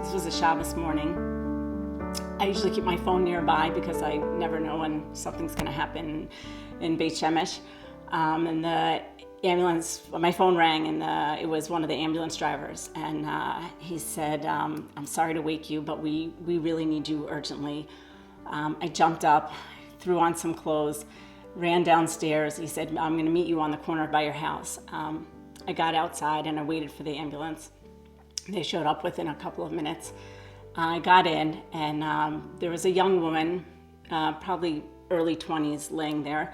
This was a Shabbos morning. I usually keep my phone nearby because I never know when something's going to happen in Beit Shemesh. And the ambulance, my phone rang, and it was one of the ambulance drivers. And he said, I'm sorry to wake you, but we really need you urgently. I jumped up, threw on some clothes, ran downstairs. He said, I'm going to meet you on the corner by your house. I got outside and I waited for the ambulance. They showed up within a couple of minutes. I got in, and there was a young woman, probably early 20s, laying there,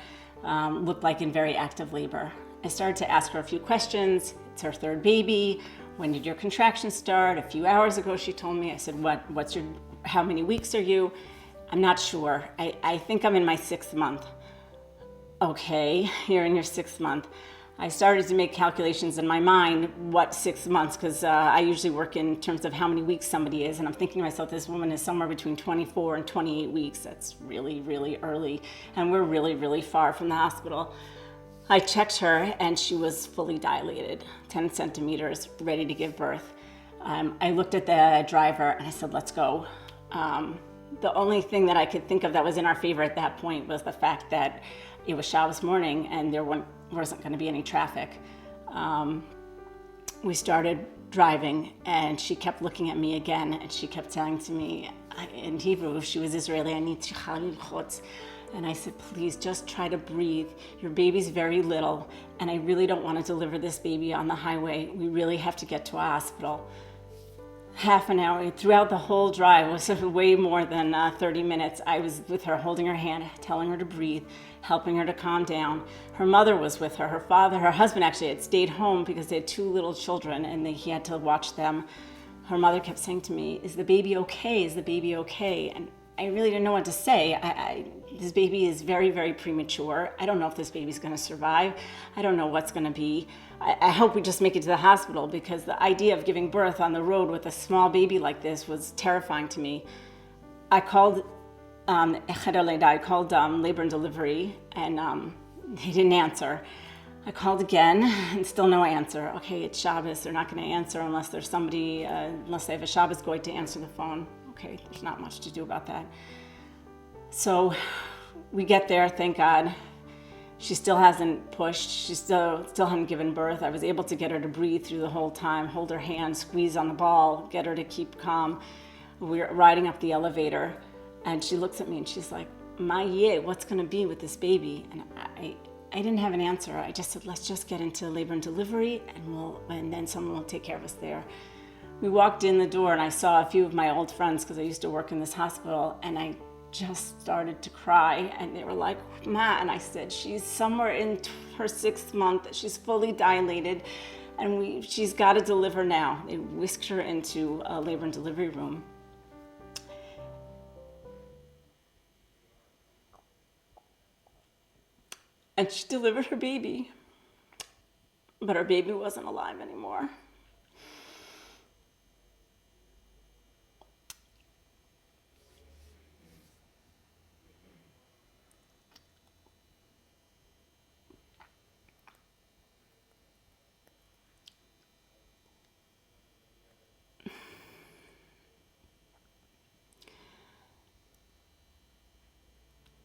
looked like in very active labor. I started to ask her a few questions. It's her third baby. When did your contractions start? A few hours ago, she told me. I said, how many weeks are you? I'm not sure. I think I'm in my 6th month. Okay, you're in your 6th month. I started to make calculations in my mind, what 6 months, because I usually work in terms of how many weeks somebody is, and I'm thinking to myself, this woman is somewhere between 24 and 28 weeks. That's really, really early, and we're really, really far from the hospital. I checked her, and she was fully dilated, 10 centimeters, ready to give birth. I looked at the driver, and I said, let's go. The only thing that I could think of that was in our favor at that point was the fact that it was Shabbos morning, and there wasn't going to be any traffic. We started driving, and she kept looking at me again, and she kept saying to me in Hebrew, she was Israeli, I need tichalil chutz. And I said, please just try to breathe. Your baby's very little, and I really don't want to deliver this baby on the highway. We really have to get to a hospital. Half an hour, throughout the whole drive, was way more than 30 minutes. I was with her, holding her hand, telling her to breathe, helping her to calm down. Her mother was with her. Her father, her husband actually had stayed home because they had 2 little children and he had to watch them. Her mother kept saying to me, is the baby okay? Is the baby okay? And I really didn't know what to say. This baby is very, very premature. I don't know if this baby's going to survive. I don't know what's going to be. I hope we just make it to the hospital, because the idea of giving birth on the road with a small baby like this was terrifying to me. I called labor and delivery, and they didn't answer. I called again, and still no answer. Okay, it's Shabbos. They're not going to answer unless there's somebody, unless they have a Shabbos goy to answer the phone. Okay, there's not much to do about that. So we get there, thank God. She still hasn't pushed. She still hasn't given birth. I was able to get her to breathe through the whole time, hold her hand, squeeze on the ball, get her to keep calm. We're riding up the elevator, and she looks at me and she's like, "Ma yeh, what's going to be with this baby?" And I didn't have an answer. I just said, let's just get into labor and delivery, and then someone will take care of us there. We walked in the door, and I saw a few of my old friends, because I used to work in this hospital, and I just started to cry, and they were like, Ma, and I said, she's somewhere in her 6th month, she's fully dilated, and she's got to deliver now. They whisked her into a labor and delivery room. And she delivered her baby, but her baby wasn't alive anymore.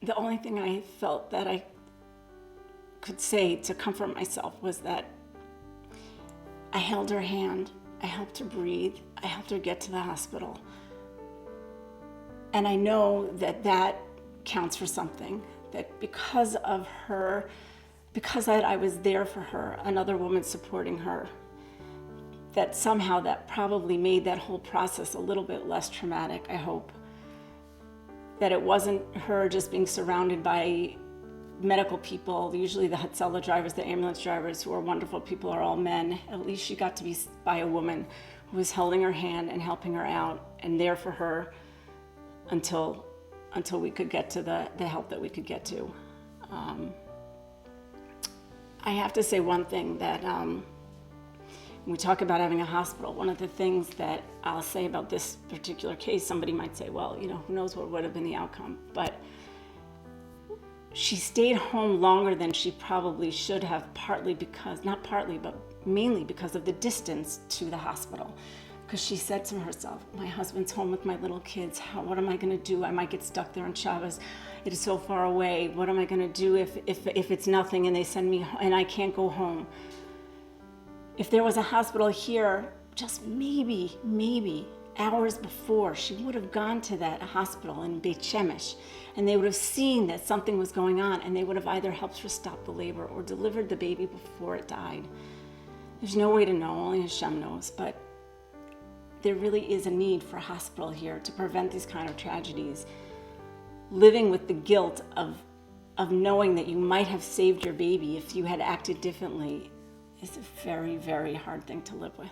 The only thing I felt that I could say to comfort myself was that I held her hand, I helped her breathe, I helped her get to the hospital. And I know that that counts for something, that because of her, because I was there for her, another woman supporting her, that somehow that probably made that whole process a little bit less traumatic, I hope. That it wasn't her just being surrounded by medical people. Usually the Hatzalah drivers, the ambulance drivers, who are wonderful people, are all men. At least she got to be by a woman who was holding her hand and helping her out and there for her until we could get to the help that we could get to. I have to say one thing, that when we talk about having a hospital, one of the things that I'll say about this particular case, somebody might say, well, who knows what would have been the outcome, but she stayed home longer than she probably should have, mainly because of the distance to the hospital. Because she said to herself, my husband's home with my little kids. What am I going to do? I might get stuck there on Shabbos. It is so far away. What am I going to do if it's nothing and they send me and I can't go home? If there was a hospital here, just maybe hours before, she would have gone to that hospital in Beit Shemesh, and they would have seen that something was going on, and they would have either helped her stop the labor or delivered the baby before it died. There's no way to know, only Hashem knows, but there really is a need for a hospital here to prevent these kind of tragedies. Living with the guilt of knowing that you might have saved your baby if you had acted differently is a very, very hard thing to live with.